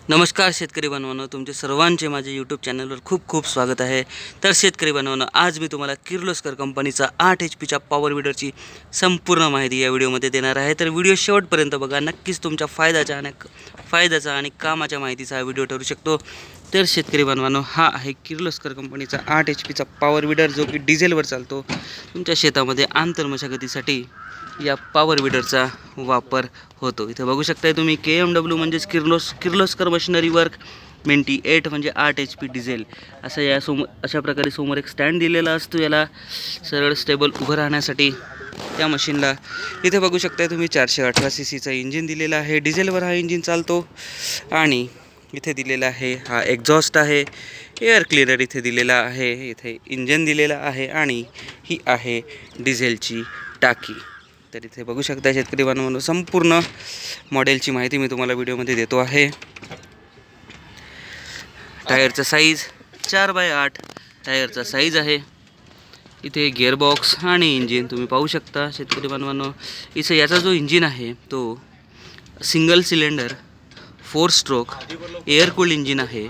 नमस्कार शेतकरी बांधवांनो, तुमचे सर्वांचे माझे यूट्यूब चॅनलवर खूप खूप स्वागत आहे। तर शेतकरी बांधवांनो, आज मी तुम्हाला किर्लोस्कर कंपनीचा 8 HP पॉवर विडरची संपूर्ण माहिती या व्हिडिओमध्ये देणार आहे। तर व्हिडिओ शेवटपर्यंत बघा, नक्कीच तुमच्या फायद्याचा आणि कामाच्या माहितीचा हा व्हिडिओ ठरू शकतो। तर शेतकरी बांधवांनो, हा आहे किर्लोस्कर कंपनीचा 8 HP पॉवर विडर, जो की डिझेलवर चालतो। तुमच्या शेतामध्ये आंतर मशागतीसाठी या पॉवर विडरचा वापर होतो। इथे बघू शकताय तुम्ही KMW म्हणजे किर्लोस्कर मशिनरी वर्क मेंटी 8 म्हणजे 8 HP डिझेल असं या अशा प्रकारे समोर एक स्टँड दिलेला असतो, याला सरळ स्टेबल उभं राहण्यासाठी त्या मशीनला। इथे बघू शकताय तुम्ही 418 CCचा इंजिन दिलेला आहे, डिझेलवर हा इंजिन चालतो। आणि इथे दिलेला आहे हा एक्झॉस्ट आहे, एअर क्लिनर इथे दिलेला आहे, इथे इंजन दिलेला आहे आणि ही आहे डिझेलची टाकी। तर इथे बघू शकता शेतकरी बांधवांनो, संपूर्ण मॉडेलची माहिती मी तुम्हाला व्हिडिओमध्ये देतो आहे। टायरचा साईज 4x8 टायरचा साईज आहे। इथे गिअरबॉक्स आणि इंजिन तुम्ही पाहू शकता शेतकरी बांधवांनो। इथे याचा जो इंजिन आहे तो single cylinder 4 stroke air cooled engine आहे।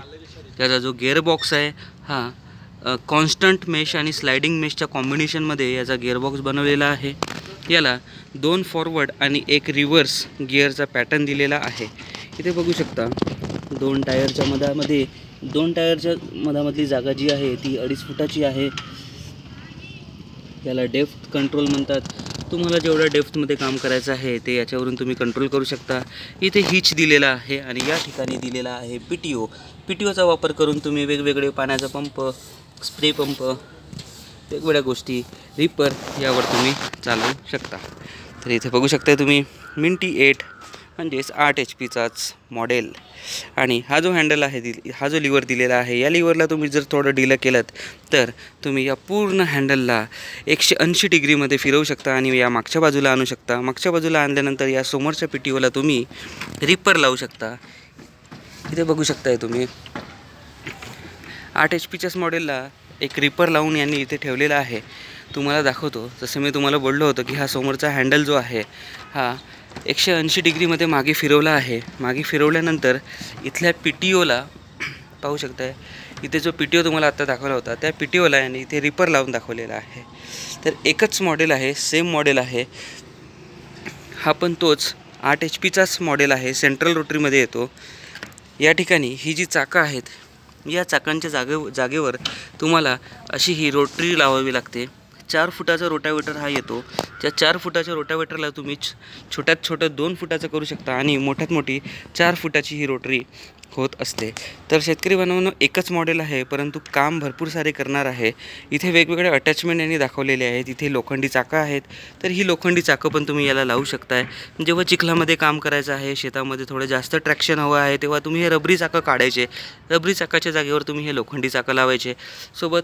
त्याचा जो गिअरबॉक्स आहे हा कॉन्स्टंट मेश आणि स्लाइडिंग मेशच्या कॉम्बिनेशनमध्ये याचा गिअरबॉक्स बनवलेला आहे। याला 2 फॉरवर्ड आणि 1 रिव्हर्स गिअरचा पॅटर्न दिलेला आहे। इथे बघू शकता दोन टायरच्या मधामधली जागा जी आहे ती 2.5 फुटाची आहे। याला डेप्थ कंट्रोल म्हणतात। तुम्हाला जेवढ्या डेप्थमध्ये काम करायचं आहे ते याच्यावरून तुम्ही कंट्रोल करू शकता। इथे हिच दिलेला आहे आणि या ठिकाणी दिलेला आहे PTOचा वापर करून तुम्ही वेगवेगळे पाण्याचा पंप, स्प्रे पंप, वेगवेगळ्या गोष्टी, रिपर यावर तुम्ही चालवू शकता। तर इथे बघू शकता तुम्ही मेंटी 8 म्हणजेच 8 HPचाच मॉडेल। आणि हा जो हँडल आहे, हा जो लिव्हर दिलेला आहे, या लिव्हरला तुम्ही जर थोडं ढिलं केलं तर तुम्ही या पूर्ण हँडलला 180 डिग्रीमध्ये फिरवू शकता आणि या मागच्या बाजूला आणू शकता। मागच्या बाजूला आणल्यानंतर या समोरच्या PTOला तुम्ही रिपर लावू शकता। इथे बघू शकताय तुम्ही 8 HPच्याच मॉडेलला एक रिपर लावून यांनी इथे ठेवलेला आहे। तुम्हाला दाखवतो। जसं मी तुम्हाला बोललो होतो की हा समोरचा हँडल जो आहे हा 180 डिग्रीमध्ये मागे फिरवला आहे। मागे फिरवल्यानंतर इथल्या PTOला पाहू शकताय, इथे जो PTO तुम्हाला आत्ता दाखवला होता त्या PTOला यांनी इथे रिपर लावून दाखवलेला आहे। तर एकच मॉडेल आहे, सेम मॉडेल आहे हा, पण तोच 8 HPचाच मॉडेल आहे, सेंट्रल रोटरीमध्ये येतो। या ठिकाणी ही जी चाकं आहेत, या चाकांच्या जागेवर तुम्हाला अशी ही रोटरी लावावी लागते। 4 फुटाचा रोटावेटर हा येतो। त्या 4 फुटाच्या रोटावेटरला तुम्ही छोट्यात छोटं 2 फुटाचं करू शकता आणि मोठ्यात मोठी 4 फुटाची ही रोटरी होत असते। तर शेतकरी बांधवांनो, एकच मॉडेल आहे परंतु काम भरपूर सारे करणार आहे। इथे वेगवेगळे अटॅचमेंट यांनी दाखवलेले आहेत। इथे लोखंडी चाकं आहेत, तर ही लोखंडी चाकं पण तुम्ही याला लावू शकताय। जेव्हा चिखलामध्ये काम करायचं आहे, शेतामध्ये थोडं जास्त ट्रॅक्शन हवं आहे, तेव्हा तुम्ही हे रबरी चाकं काढायचे, रबरी चाकाच्या जागेवर तुम्ही हे लोखंडी चाकं लावायचे। सोबत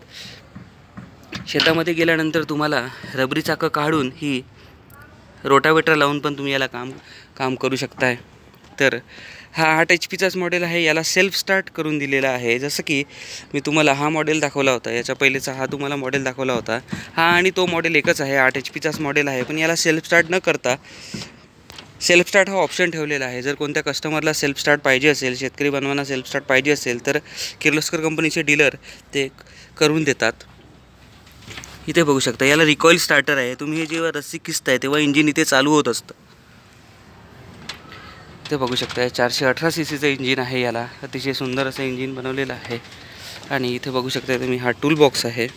शेतामध्ये गेल्यानंतर तुम्हाला रबरी चाकं काढून ही रोटावेटर लावून पण तुम्ही याला काम करू शकताय। तर हा 8 HPचाच मॉडेल आहे, याला सेल्फ स्टार्ट करून दिलेला आहे। जसं की मी तुम्हाला हा मॉडेल दाखवला होता, याच्या पहिलेचा हा तुम्हाला मॉडेल दाखवला होता, हा आणि तो मॉडेल एकच आहे, 8 HPचाच मॉडेल आहे। पण याला सेल्फ स्टार्ट न करता सेल्फ स्टार्ट हा ऑप्शन ठेवलेला आहे। जर कोणत्या कस्टमरला सेल्फ स्टार्ट पाहिजे असेल, शेतकरी बांधवांना सेल्फ स्टार्ट पाहिजे असेल, तर किर्लोस्कर कंपनीचे डीलर ते करून देतात। इथे बघू शकता याला रिकॉईल स्टार्टर आहे। तुम्ही हे जेव्हा रस्सी खिचताय तेव्हा इंजिन इथे चालू होत असतं। इथे बघू शकता 418 CCचं इंजिन आहे, याला अतिशय सुंदर असं इंजिन बनवलेलं आहे। आणि इथे बघू शकता तुम्ही हा टूल बॉक्स आहे।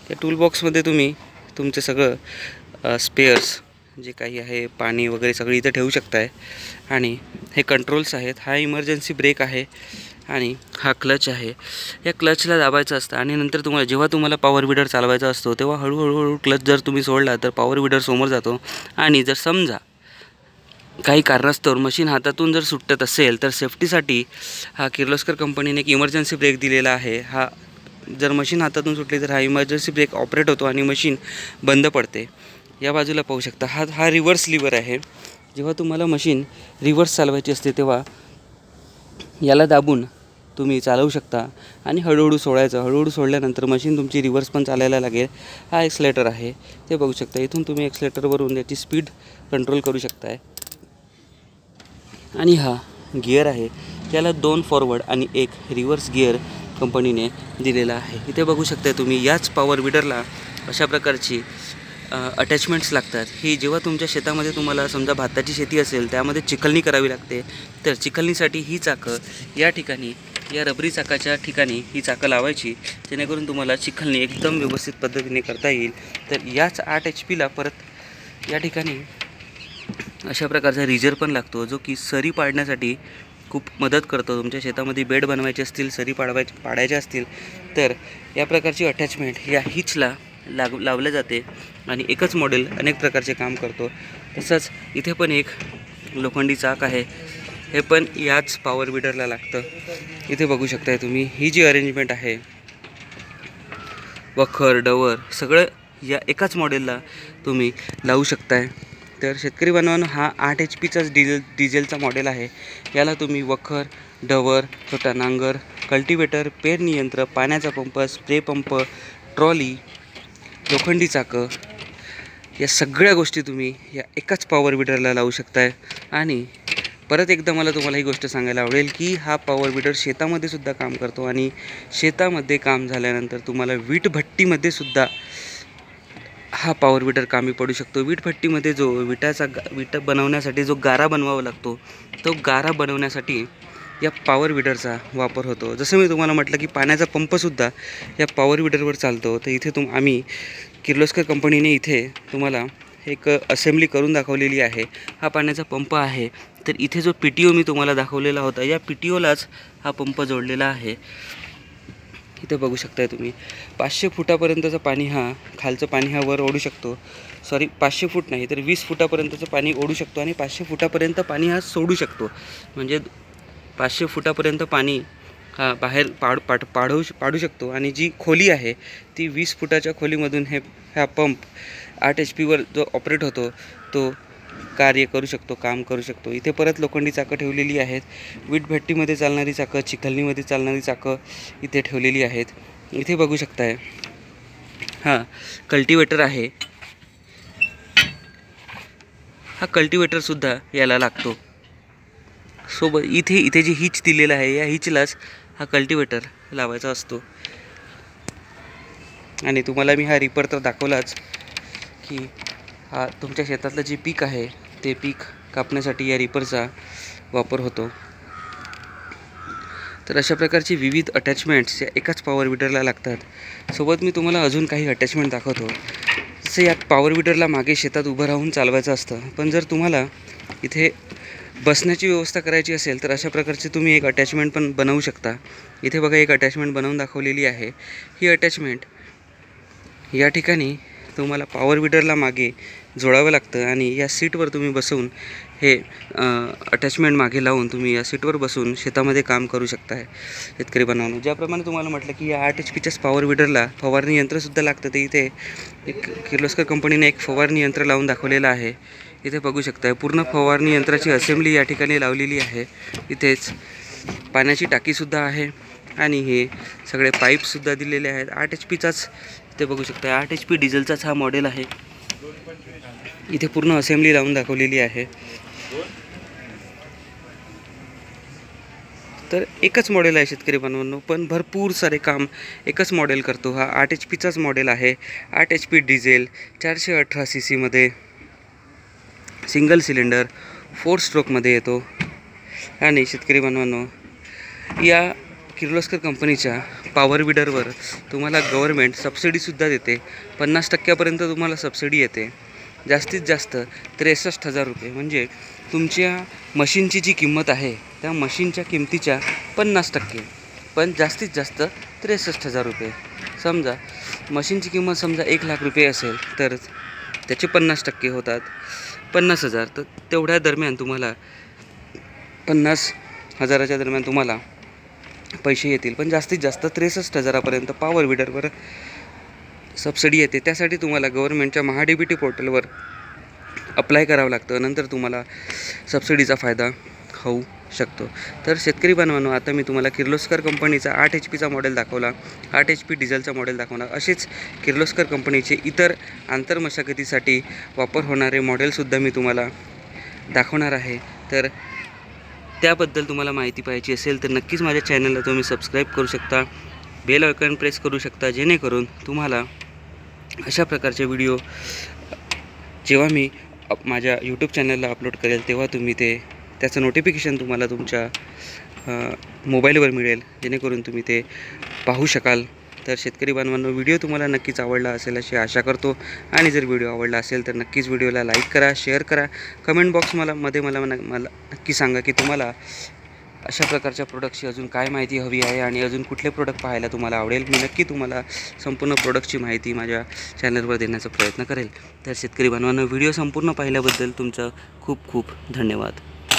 त्या टूल बॉक्समध्ये तुम्ही तुमचे सगळं स्पेअर्स जे काही आहे, पाणी वगैरे सगळं इथे ठेवू शकताय। आणि हे कंट्रोल्स आहेत, हा इमर्जन्सी ब्रेक आहे आणि हा क्लच आहे। या क्लचला दाबायचं असतं आणि नंतर जेव्हा तुम्हाला पॉवर विडर चालवायचा असतो तेव्हा हळूहळू क्लच जर तुम्ही सोडला तर पॉवर विडर समोर जातो। आणि जर समजा काही कारणास्तव मशीन हातातून जर सुटत असेल तर सेफ्टीसाठी हा किर्लोस्कर कंपनीने एक इमर्जन्सी ब्रेक दिलेला आहे। हा जर मशीन हातातून सुटली तर हा इमर्जन्सी ब्रेक ऑपरेट होतो आणि मशीन बंद पडते। या बाजूला पाहू शकता हा रिव्हर्स लिव्हर आहे। जेव्हा तुम्हाला मशीन रिव्हर्स चालवायची असते तेव्हा याला दाबून तुम्ही चालवू शकता आणि हळूहळू सोडायचं। हळूहळू सोडल्यानंतर मशीन तुमची रिव्हर्स पण चालायला लागेल। हा एक्सलेटर आहे, ते बघू शकता। इथून तुम्ही एक्सलेटरवरून याची स्पीड कंट्रोल करू शकताय। आणि हा गिअर आहे, याला 2 फॉरवर्ड आणि 1 रिव्हर्स गिअर कंपनीने दिलेला आहे. इथे बघू शकता तुम्ही याच पॉवर विडरला अशा प्रकारची अटॅचमेंट्स लागतात. ही जेव्हा तुमच्या शेतामध्ये तुम्हाला समजा भाताची शेती असेल त्यामध्ये चिखलणी करावी लागते, तर चिखलणीसाठी ही चाकं या ठिकाणी या रबरी चाकाच्या ठिकाणी ही चाकं लावायची, जेणेकरून तुम्हाला चिखलणी एकदम व्यवस्थित पद्धतीने करता येईल. तर याच 8 HP परत या ठिकाणी अशा प्रकारचा रिजर पण लागतो, जो की सरी पाडण्यासाठी खूप मदत करतो. तुमच्या शेतामध्ये बेड बनवायचे असतील, सरी पाडायचे असतील, तर या प्रकारची अटॅचमेंट या हिचला लावले जाते आणि एकच मॉडेल अनेक प्रकारचे काम करतो. तसंच इथे पण एक लोखंडी चाक आहे, हे पण याच पॉवर विडरला लागतं. इथे बघू शकताय तुम्ही ही जी अरेंजमेंट आहे, वखर डवर सगळं या एकाच मॉडेलला तुम्ही लावू शकताय. तर शेतकरी बांधवांनो, हा 8 HPचाच डिझेलचा मॉडेल आहे. याला तुम्ही वखर डवर, छोटा नांगर, कल्टिवेटर, पेरणी यंत्र, पाण्याचा पंप, स्प्रे पंप, ट्रॉली, लोखंडी चाकं या सगळ्या गोष्टी तुम्ही या एकाच पॉवर विडरला लावू शकताय. आणि परत एकदा मला तुम्हाला ही गोष्ट सांगायला आवडेल की हा पॉवर विडर शेतामध्ये सुद्धा काम करतो आणि शेतामध्ये काम झाल्यानंतर तुम्हाला वीटभट्टीमध्ये सुद्धा हा पॉवर विडर कामी पडू शकतो. वीटभट्टीमध्ये जो विटा बनवण्यासाठी जो गारा बनवावा लागतो, तो गारा बनवण्यासाठी या पॉवर विडरचा वापर होतो. जसं मी तुम्हाला म्हटलं की पाण्याचा पंपसुद्धा या पॉवर विडरवर चालतो. तर इथे आम्ही किर्लोस्कर कंपनीने इथे तुम्हाला एक असेंब्ली करून दाखवलेली आहे. हा पाण्याचा पंप आहे. तर इथे जो PTO मी तुम्हाला दाखवलेला होता, या PTOलाच हा पंप जोडलेला आहे. इथे बघू शकताय तुम्ही 500 फुटापर्यंतचं पाणी खालचं पाणी हा वर ओढू शकतो. 500 फूट नाही तर 20 फुटापर्यंतचं पाणी ओढू शकतो आणि 500 फुटापर्यंत पाणी हा सोडू शकतो. म्हणजे 500 फुटापर्यंत पाणी हा बाहेर पाडू शकतो. आणि जी खोली आहे ती 20 फुटाच्या खोलीमधून हा पंप 8 HP जो ऑपरेट होतो तो कार्य करू शकतो, काम करू शकतो. इथे परत लोखंडी चाकं ठेवलेली आहेत. वीटभट्टीमध्ये चालणारी चाकं, चिखलणीमध्ये चालणारी चाकं इथे ठेवलेली आहेत. इथे बघू शकताय हा कल्टिवेटर आहे. हा कल्टिवेटरसुद्धा याला लागतो. सोबत इथे जी हिच दिलेला आहे, या हिचलाच हा कल्टिवेटर लावायचा असतो. आणि तुम्हाला मी हा रिपर तर दाखवलाच की हा तुमच्या शेतातलं जे पीक आहे ते पीक कापण्यासाठी या रिपरचा वापर होतो. तर अशा प्रकारची विविध अटॅचमेंट्स या एकाच पॉवर विडरला लागतात. सोबत मी तुम्हाला अजून काही अटॅचमेंट दाखवतो. जसं या पॉवर विडरला मागे शेतात उभं राहून चालवायचं असतं, पण जर तुम्हाला इथे बसण्याची व्यवस्था करायची असेल तर अशा प्रकारचे तुम्ही एक अटॅचमेंट पण बनवू शकता. इथे बघा एक अटॅचमेंट बनवून दाखवलेली आहे. ही अटॅचमेंट या ठिकाणी तुम्हाला पॉवर विडरला मागे जोडावं लागतं आणि या सीटवर तुम्ही बसून हे अटॅचमेंट मागे लावून तुम्ही या सीटवर बसून शेतामध्ये काम करू शकता. शेतकरी बनवणं ज्याप्रमाणे तुम्हाला म्हटलं की या 8 HPच्याच पॉवर विडरला फवारणी यंत्रसुद्धा लागतं. ते इथे एक किर्लोस्कर कंपनीने एक फवारणी यंत्र लावून दाखवलेलं आहे. इथे बघू शकताय पूर्ण फवारणी यंत्राची असेंब्ली या ठिकाणी लावलेली आहे. इथेच पाण्याची टाकीसुद्धा आहे आणि हे सगळे पाईपसुद्धा दिलेले आहेत. 8 HPचाच इथे बघू शकता 8 HP डिझेलचाच हा मॉडेल आहे. इथे पूर्ण असेंब्ली लावून दाखवलेली आहे. तर एकच मॉडेल आहे शेतकरी बांधवांनो, पण भरपूर सारे काम एकच मॉडेल करतो. हा 8 HPचाच मॉडेल आहे. 8 HP डिझेल 418 cc मध्ये सिंगल सिलेंडर 4 स्ट्रोकमध्ये येतो. आणि शेतकरी बांधवांनो, या किर्लोस्कर कंपनीच्या पॉवर विडरवर तुम्हाला गव्हर्मेंट सबसिडीसुद्धा देते. 50% तुम्हाला सबसिडी येते. जास्तीत जास्त 63,000 रुपये, म्हणजे तुमच्या मशीनची जी किंमत आहे त्या मशीनच्या किमतीच्या 50%, पण जास्तीत जास्त 63,000 रुपये. समजा मशीनची किंमत समजा 1,00,000 रुपये असेल तर त्याचे 50% होतात 50,000. तर तेवढ्या दरम्यान तुम्हाला 50,000च्या दरम्यान तुम्हाला पैसे येतील. पण जास्तीत जास्त 63,000पर्यंत पॉवर विडरवर सबसिडी येते. त्यासाठी तुम्हाला गव्हर्नमेंटच्या महाडीबीटी पोर्टलवर अप्लाय करावं लागतं. नंतर तुम्हाला सबसिडीचा फायदा होऊ शकतो. तर शेतकरी बांधवांनो, आता मी तुम्हाला किर्लोस्कर कंपनीचा 8 HPचा मॉडेल दाखवला, 8 HP डिझेलचा मॉडेल दाखवला. असेच किर्लोस्कर कंपनीचे इतर आंतरमशागतीसाठी वापर होणारे मॉडेलसुद्धा मी तुम्हाला दाखवणार आहे. तर त्याबद्दल तुम्हाला माहिती पाहिजे असेल तर नक्कीच माझ्या चॅनलला तुम्ही सबस्क्राईब करू शकता, बेल आयकॉन प्रेस करू शकता, जेणेकरून तुम्हाला अशा प्रकारचे व्हिडिओ जेव्हा मी माझ्या यूट्यूब चॅनलला अपलोड करेल तेव्हा तुम्ही त्याचं नोटिफिकेशन तुम्हाला तुमच्या मोबाईलवर मिळेल, जेणेकरून तुम्ही ते पाहू शकाल. तर शेतकरी बांधवांनो, व्हिडिओ तुम्हाला नक्कीच आवडला असेल अशी आशा करतो. आणि जर व्हिडिओ आवडला असेल तर नक्कीच व्हिडिओला लाईक करा, शेअर करा. कमेंट बॉक्स मला नक्की सांगा की तुम्हाला अशा प्रकारच्या प्रोडक्टची अजून काय माहिती हवी आहे आणि अजून कुठले प्रोडक्ट पाहायला तुम्हाला आवडेल. मी नक्की तुम्हाला संपूर्ण प्रोडक्टची माहिती माझ्या चॅनलवर देण्याचा प्रयत्न करेल. तर शेतकरी बांधवांनो, व्हिडिओ संपूर्ण पाहिल्याबद्दल तुमचं खूप खूप धन्यवाद.